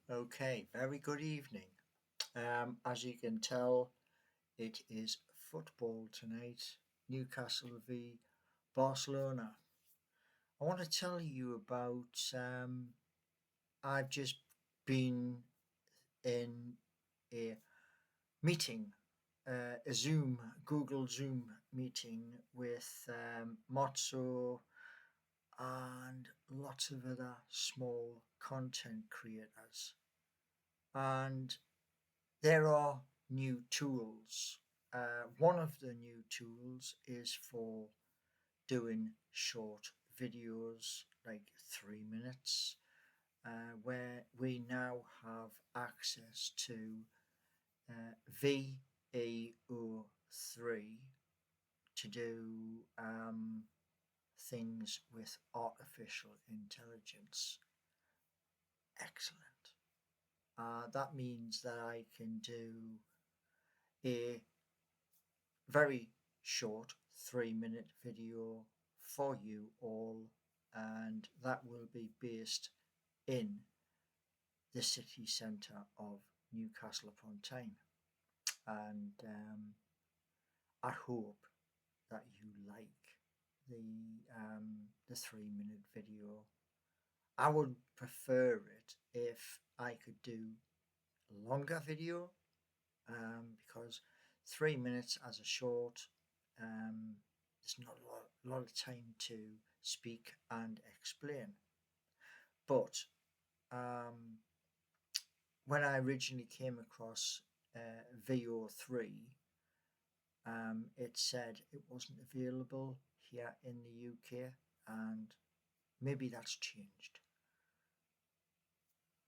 Okay, very good evening. As you can tell, it is football tonight. Newcastle v Barcelona. I want to tell you about. I've just been in a meeting, a Google Zoom meeting with Mozzo and lots of other small content creators. And there are new tools. One of the new tools is for doing short videos, like 3 minutes, where we now have access to VEO3 to do things with artificial intelligence. Excellent. That means that I can do a very short 3 minute video for you all, and that will be based in the city centre of Newcastle upon Tyne. And I hope that you like the 3 minute video. I would prefer it if I could do a longer video, because 3 minutes as a short, there's not a lot of time to speak and explain. But um, when I originally came across VO3, it said it wasn't available here in the UK, and maybe that's changed.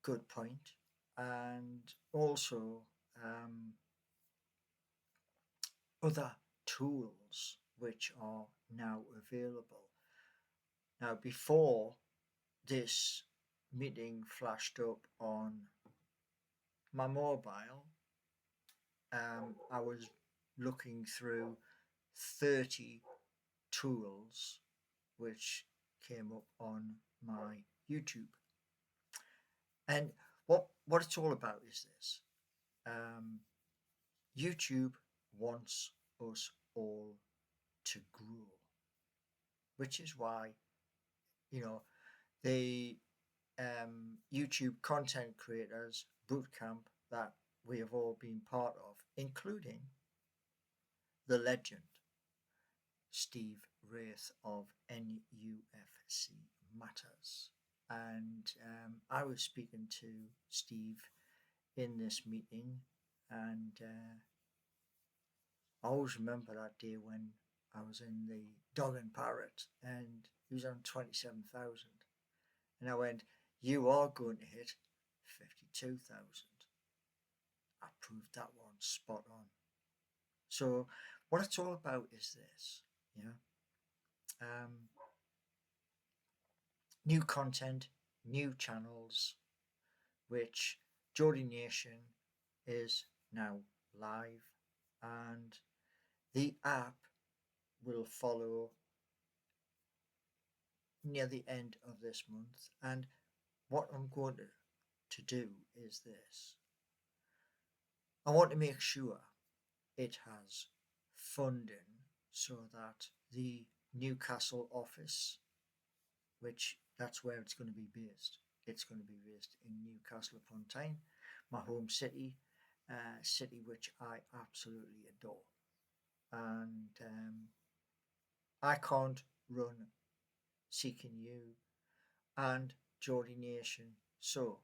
Good point. And also, other tools which are now available. Now, before this meeting flashed up on my mobile, I was looking through 30 tools which came up on my YouTube. And what it's all about is this. Um, YouTube wants us all to grow, which is why, you know, the YouTube content creators bootcamp that we have all been part of, including the legend Steve Wraith of NUFC Matters. And I was speaking to Steve in this meeting, and I always remember that day when I was in the Dog and Parrot and he was on 27,000. And I went, "You are going to hit 52,000." I proved that one spot on. So, what it's all about is this, yeah. Um, New content, new channels, which Geordie Nation is now live, and the app will follow near the end of this month. And what I'm going to do is this. I want to make sure it has funding so that the Newcastle office, which that's where it's going to be based. It's going to be based in Newcastle upon Tyne, my home city, city which I absolutely adore. And I can't run Seeking You and Geordie Nation. So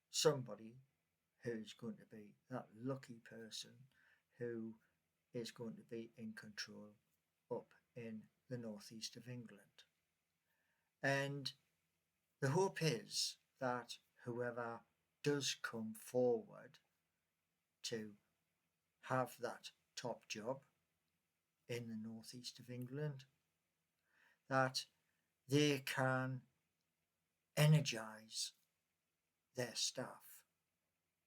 somebody who's going to be that lucky person who is going to be in control up in the northeast of England. And the hope is that whoever does come forward to have that top job in the northeast of England, that they can energize their staff.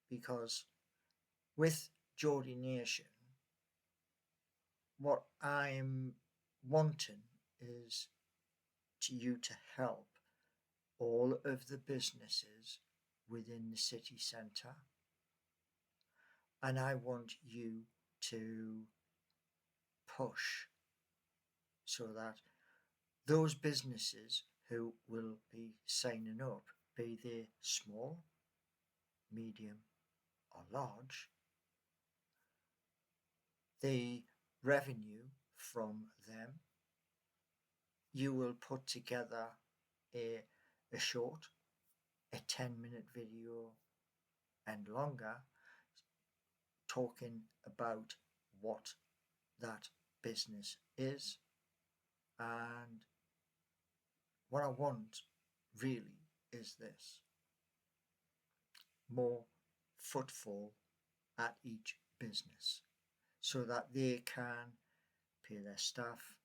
Because with Geordie Nation, what I'm wanting is you to help all of the businesses within the city centre, and I want you to push so that those businesses who will be signing up, be they small, medium, or large, the revenue from them, you will put together a short, a 10-minute video and longer, talking about what that business is. And what I want really is this: more footfall at each business so that they can pay their staff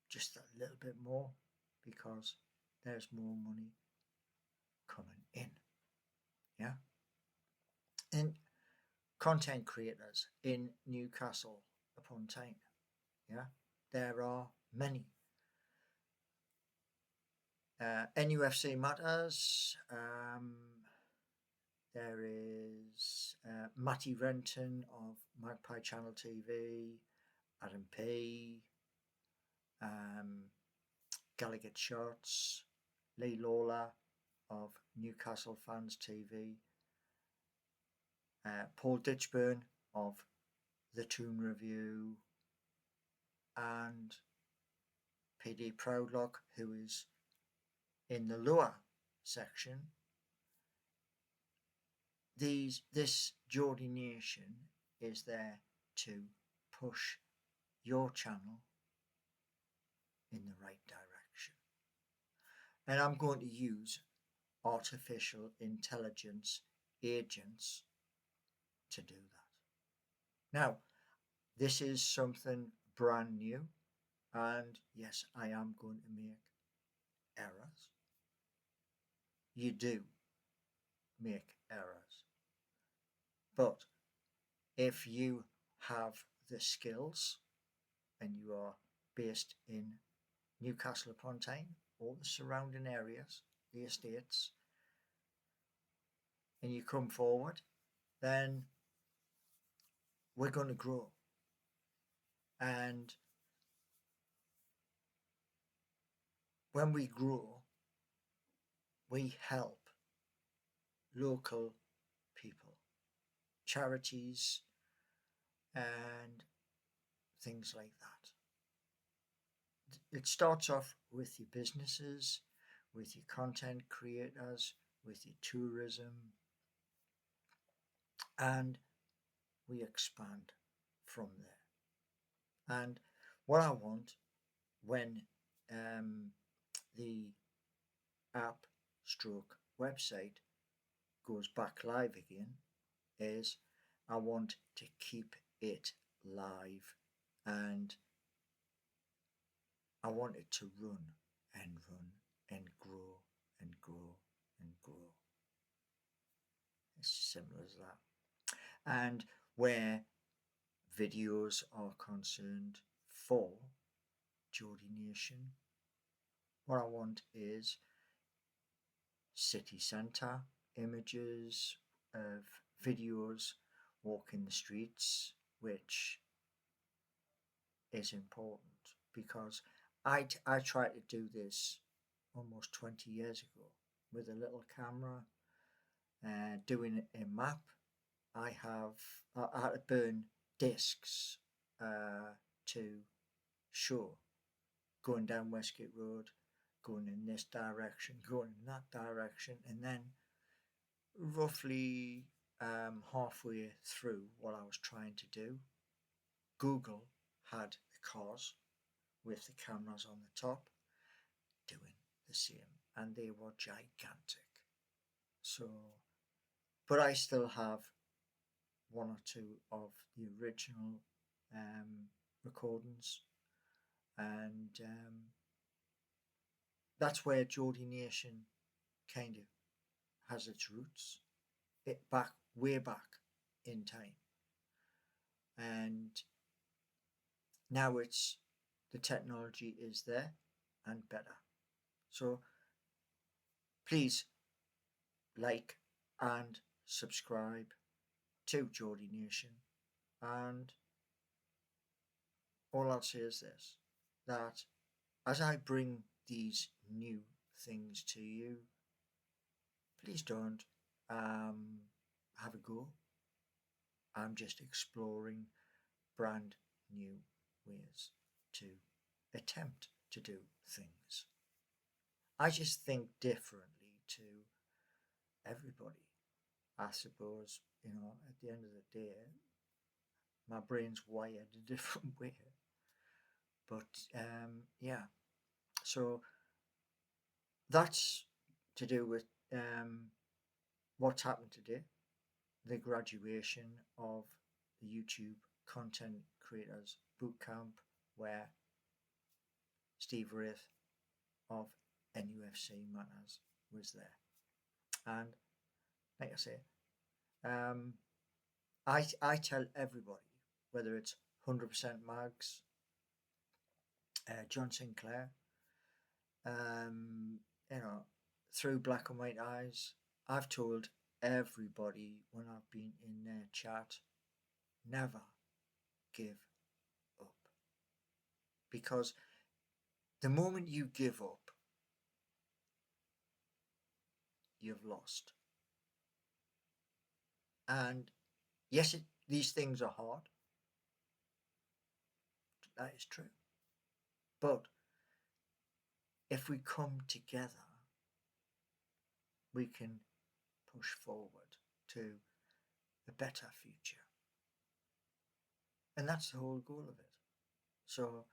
just a little bit more because there's more money coming in. Yeah. And content creators in Newcastle upon Tyne. Yeah. There are many. NUFC Matters. There is Matty Renton of Magpie Channel TV, Adam P, Gallagher Shots, Lee Lawler of Newcastle Fans TV, Paul Ditchburn of The Toon Review, and PD Proudlock, who is in the lower section. This Geordie Nation is there to push your channel in the right direction. And I'm going to use artificial intelligence agents to do that. Now, this is something brand new, and yes, I am going to make errors. You do make errors. But if you have the skills and you are based in Newcastle upon Tyne or the surrounding areas, the estates, and you come forward, then we're going to grow. And when we grow, we help local people, charities, and things like that. It starts off with your businesses, with your content creators, with your tourism, and we expand from there. And what I want when the app stroke website goes back live again is I want to keep it live, and I want it to run and grow and grow and grow. It's simple as that. And where videos are concerned for Geordie Nation, what I want is city centre images of videos walking the streets, which is important because I tried to do this almost 20 years ago with a little camera, doing a map. I had to burn discs to show going down Westgate Road, going in this direction, going in that direction, and then roughly halfway through what I was trying to do, Google had the cars with the cameras on the top doing the same, and they were gigantic. So, but I still have one or two of the original recordings, and that's where Geordie Nation kind of has its roots, way back in time, and now it's the technology is there and better. So please like, and subscribe to Geordie Nation. And all I'll say is this, that as I bring these new things to you, please don't have a go. I'm just exploring brand new ways to attempt to do things. I just think differently to everybody. I suppose, at the end of the day, my brain's wired a different way. But yeah, so that's to do with what's happened today, the graduation of the YouTube Content Creators Bootcamp, where Steve Wraith of NUFC Matters was there. And like I say, I tell everybody, whether it's 100% Mags, John Sinclair, through Black and White Eyes, I've told everybody when I've been in their chat, never give up. Because the moment you give up, you've lost. And yes, these things are hard. That is true. But if we come together, we can push forward to a better future. And that's the whole goal of it. So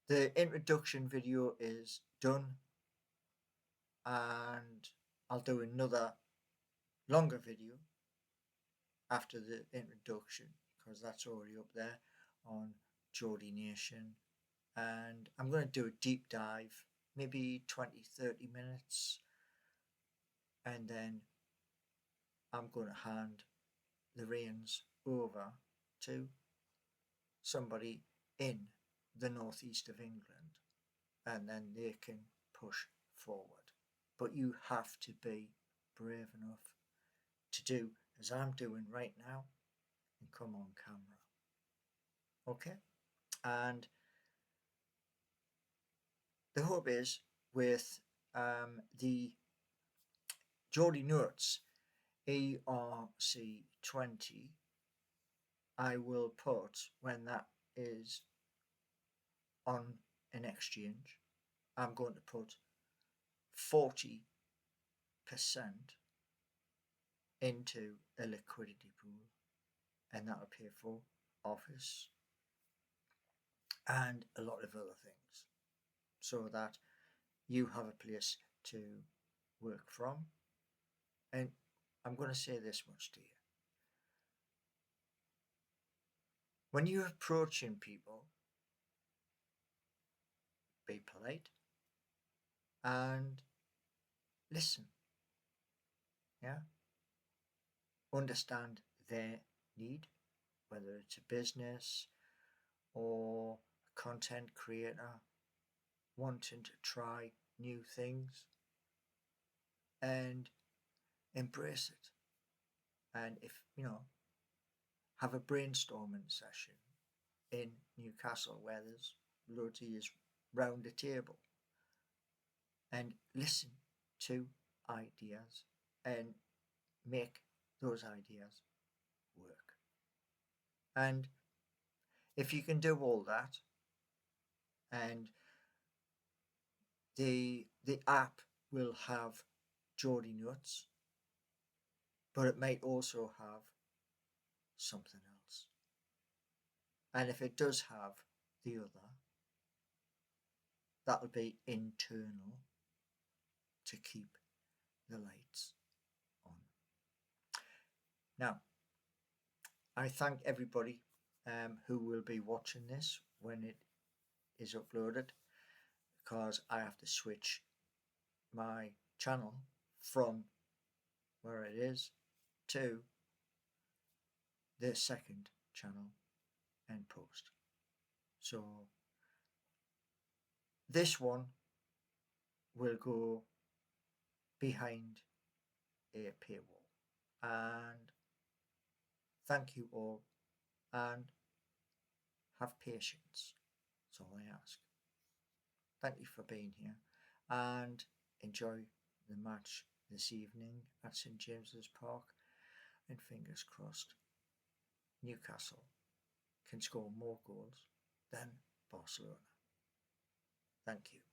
the introduction video is done, and I'll do another longer video after the introduction, because that's already up there on Geordie Nation. And I'm going to do a deep dive, maybe 20-30 minutes, and then I'm going to hand the reins over to somebody in the northeast of England, and then they can push forward. But you have to be brave enough to do as I'm doing right now and come on camera. Okay? And the hope is with the Geordie Nuts ERC20, I will put, when that is on an exchange, I'm going to put 40% into a liquidity pool, and that'll pay for office and a lot of other things, so that you have a place to work from. And I'm going to say this much to you. When you're approaching people, be polite and listen. Yeah? Understand their need, whether it's a business or a content creator wanting to try new things, and embrace it. And if, have a brainstorming session in Newcastle where there's loads of yous round the table, and listen to ideas and make those ideas work. And if you can do all that, and the app will have Geordie Nuts, but it might also have something else. And if it does have the other, that'll be internal to keep the lights on. Now, I thank everybody who will be watching this when it is uploaded, because I have to switch my channel from where it is to the second channel and post. So this one will go behind a paywall. And thank you all, and have patience. That's all I ask. Thank you for being here, and enjoy the match this evening at St James's Park. And fingers crossed, Newcastle can score more goals than Barcelona. Thank you.